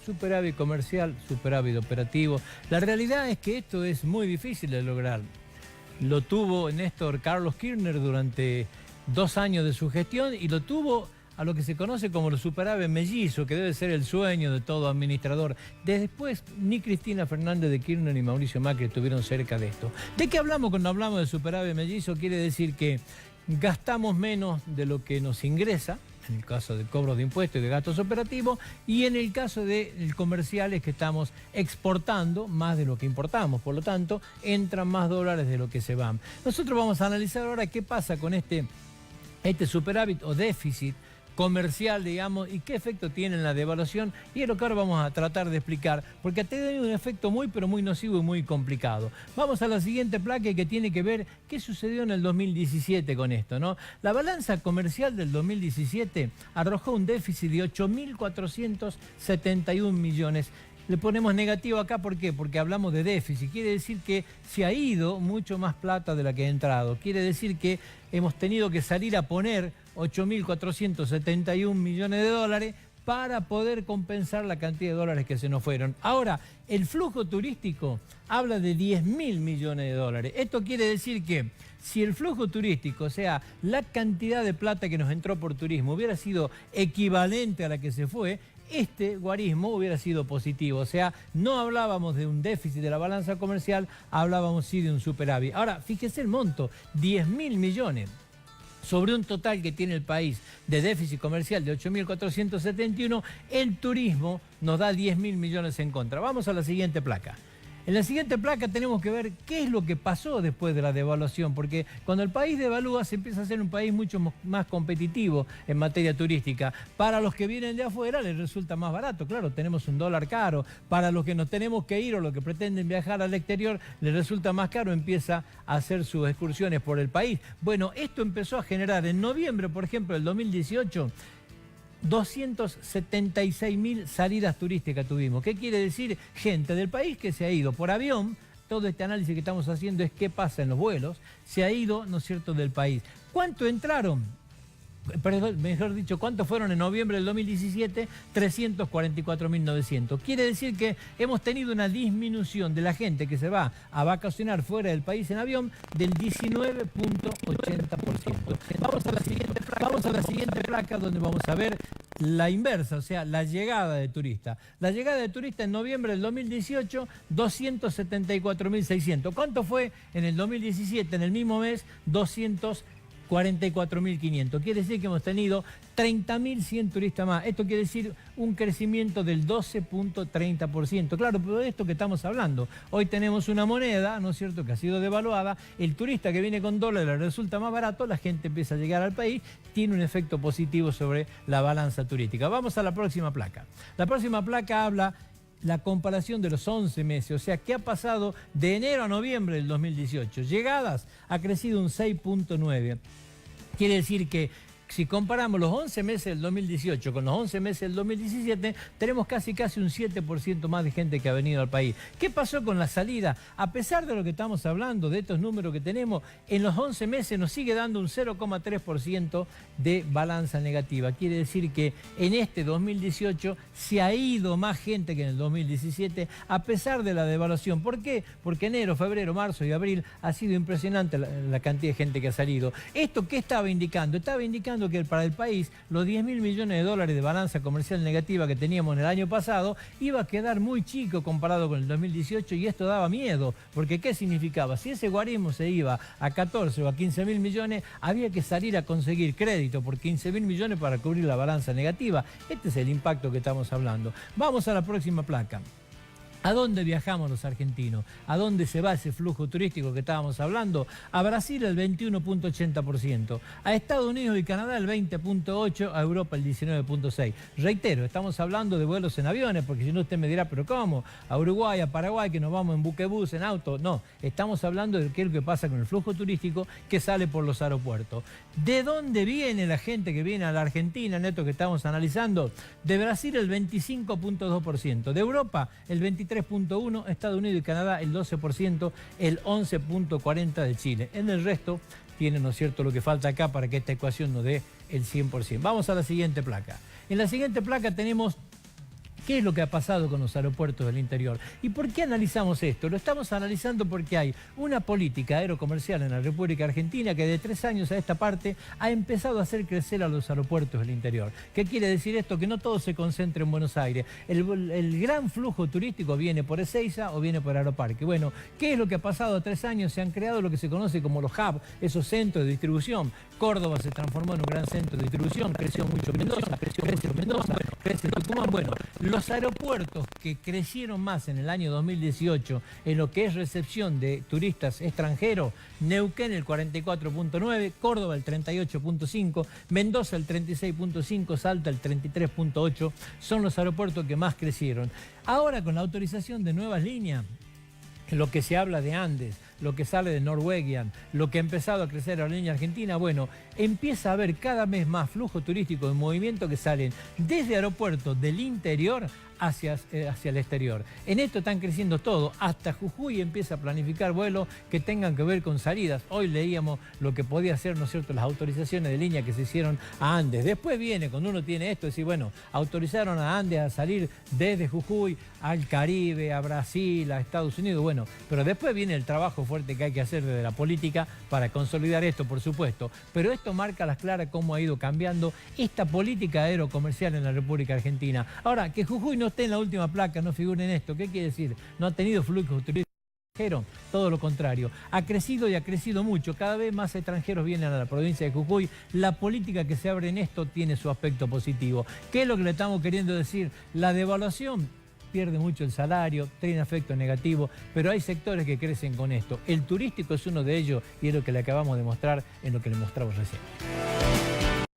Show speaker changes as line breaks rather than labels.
Superávit comercial, superávit operativo. La realidad es que esto es muy difícil de lograr. Lo tuvo Néstor Carlos Kirchner durante 2 años de su gestión y lo tuvo a lo que se conoce como el superávit mellizo, que debe ser el sueño de todo administrador. Después, ni Cristina Fernández de Kirchner ni Mauricio Macri estuvieron cerca de esto. ¿De qué hablamos cuando hablamos de superávit mellizo? Quiere decir que gastamos menos de lo que nos ingresa, en el caso de cobros de impuestos y de gastos operativos, y en el caso de comerciales que estamos exportando más de lo que importamos, por lo tanto, entran más dólares de lo que se van. Nosotros vamos a analizar ahora qué pasa con este superávit o déficit comercial, digamos, y qué efecto tiene en la devaluación, y es lo que ahora vamos a tratar de explicar, porque ha tenido un efecto pero muy nocivo y muy complicado. Vamos a la siguiente placa que tiene que ver qué sucedió en el 2017 con esto, ¿no? La balanza comercial del 2017 arrojó un déficit de 8.471 millones. Le ponemos negativo acá, ¿por qué? Porque hablamos de déficit. Quiere decir que se ha ido mucho más plata de la que ha entrado. Quiere decir que hemos tenido que salir a poner 8.471 millones de dólares para poder compensar la cantidad de dólares que se nos fueron. Ahora, el flujo turístico habla de 10.000 millones de dólares. Esto quiere decir que si el flujo turístico, o sea, la cantidad de plata que nos entró por turismo, hubiera sido equivalente a la que se fue, este guarismo hubiera sido positivo. O sea, no hablábamos de un déficit de la balanza comercial, hablábamos sí de un superávit. Ahora, fíjese el monto, 10.000 millones. Sobre un total que tiene el país de déficit comercial de 8.471, el turismo nos da 10.000 millones en contra. Vamos a la siguiente placa. En la siguiente placa tenemos que ver qué es lo que pasó después de la devaluación, porque cuando el país devalúa se empieza a ser un país mucho más competitivo en materia turística. Para los que vienen de afuera les resulta más barato, claro, tenemos un dólar caro. Para los que nos tenemos que ir o los que pretenden viajar al exterior les resulta más caro, empieza a hacer sus excursiones por el país. Bueno, esto empezó a generar en noviembre, por ejemplo, del 2018, 276.000 salidas turísticas tuvimos. ¿Qué quiere decir? Gente del país que se ha ido por avión. Todo este análisis que estamos haciendo es qué pasa en los vuelos. Se ha ido, ¿no es cierto?, del país. ¿Cuánto entraron? Perdón, mejor dicho, ¿cuántos fueron en noviembre del 2017? 344.900. Quiere decir que hemos tenido una disminución de la gente que se va a vacacionar fuera del país en avión del 19.80%. Vamos a la siguiente placa donde vamos a ver la inversa, o sea, la llegada de turistas. La llegada de turistas en noviembre del 2018, 274.600. ¿Cuánto fue en el 2017? En el mismo mes, 244.500. Quiere decir que hemos tenido 30.100 turistas más. Esto quiere decir un crecimiento del 12.30%. Claro, pero de esto que estamos hablando. Hoy tenemos una moneda, ¿no es cierto?, que ha sido devaluada. El turista que viene con dólares le resulta más barato, la gente empieza a llegar al país, tiene un efecto positivo sobre la balanza turística. Vamos a la próxima placa. La próxima placa habla la comparación de los 11 meses, o sea, ¿qué ha pasado de enero a noviembre del 2018? Llegadas ha crecido un 6.9%. Quiere decir que si comparamos los 11 meses del 2018 con los 11 meses del 2017, tenemos casi un 7% más de gente que ha venido al país. ¿Qué pasó con la salida? A pesar de lo que estamos hablando, de estos números que tenemos, en los 11 meses nos sigue dando un 0,3% de balanza negativa. Quiere decir que en este 2018 se ha ido más gente que en el 2017, a pesar de la devaluación. ¿Por qué? Porque enero, febrero, marzo y abril ha sido impresionante la cantidad de gente que ha salido. ¿Esto qué estaba indicando? Estaba indicando que para el país los 10.000 millones de dólares de balanza comercial negativa que teníamos en el año pasado iba a quedar muy chico comparado con el 2018, y esto daba miedo, porque ¿qué significaba? Si ese guarismo se iba a 14 o a 15.000 millones, había que salir a conseguir crédito por 15.000 millones para cubrir la balanza negativa. Este es el impacto que estamos hablando. Vamos a la próxima placa. ¿A dónde viajamos los argentinos? ¿A dónde se va ese flujo turístico que estábamos hablando? A Brasil el 21.80%, a Estados Unidos y Canadá el 20.8%, a Europa el 19.6%. Reitero, estamos hablando de vuelos en aviones, porque si no usted me dirá, ¿pero cómo? A Uruguay, a Paraguay, que nos vamos en buquebús, en auto. No, estamos hablando de qué es lo que pasa con el flujo turístico que sale por los aeropuertos. ¿De dónde viene la gente que viene a la Argentina, en esto que estamos analizando? De Brasil el 25.2%, de Europa el 23.1%, Estados Unidos y Canadá el 12%, el 11.40% de Chile. En el resto tiene, ¿no es cierto?, lo que falta acá para que esta ecuación nos dé el 100%. Vamos a la siguiente placa. En la siguiente placa tenemos ¿Qué es lo que ha pasado con los aeropuertos del interior? ¿Y por qué analizamos esto? Lo estamos analizando porque hay una política aerocomercial en la República Argentina que de 3 años a esta parte ha empezado a hacer crecer a los aeropuertos del interior. ¿Qué quiere decir esto? Que no todo se concentra en Buenos Aires. El gran flujo turístico viene por Ezeiza o viene por Aeroparque. Bueno, ¿qué es lo que ha pasado? 3 años se han creado lo que se conoce como los hubs, esos centros de distribución. Córdoba se transformó en un gran centro de distribución, creció mucho Mendoza, crece Tucumán. Bueno, los aeropuertos que crecieron más en el año 2018 en lo que es recepción de turistas extranjeros, Neuquén el 44.9, Córdoba el 38.5, Mendoza el 36.5, Salta el 33.8, son los aeropuertos que más crecieron. Ahora con la autorización de nuevas líneas, lo que se habla de Andes, lo que sale de Norwegian, lo que ha empezado a crecer la línea argentina, bueno, empieza a haber cada vez más flujo turístico de movimiento que salen desde aeropuertos del interior hacia el exterior. En esto están creciendo todo, hasta Jujuy empieza a planificar vuelos que tengan que ver con salidas. Hoy leíamos lo que podía ser, ¿no es cierto?, las autorizaciones de línea que se hicieron a Andes. Después viene, cuando uno tiene esto, decir, bueno, autorizaron a Andes a salir desde Jujuy al Caribe, a Brasil, a Estados Unidos, bueno, pero después viene el trabajo fuerte que hay que hacer desde la política para consolidar esto, por supuesto. Pero esto marca a las claras cómo ha ido cambiando esta política aerocomercial en la República Argentina. Ahora, que Jujuy no esté en la última placa, no figure en esto, ¿qué quiere decir? No ha tenido flujo turístico extranjero, todo lo contrario. Ha crecido y ha crecido mucho, cada vez más extranjeros vienen a la provincia de Jujuy. La política que se abre en esto tiene su aspecto positivo. ¿Qué es lo que le estamos queriendo decir? La devaluación pierde mucho el salario, tiene efecto negativo, pero hay sectores que crecen con esto. El turístico es uno de ellos y es lo que le acabamos de mostrar en lo que le mostramos recién.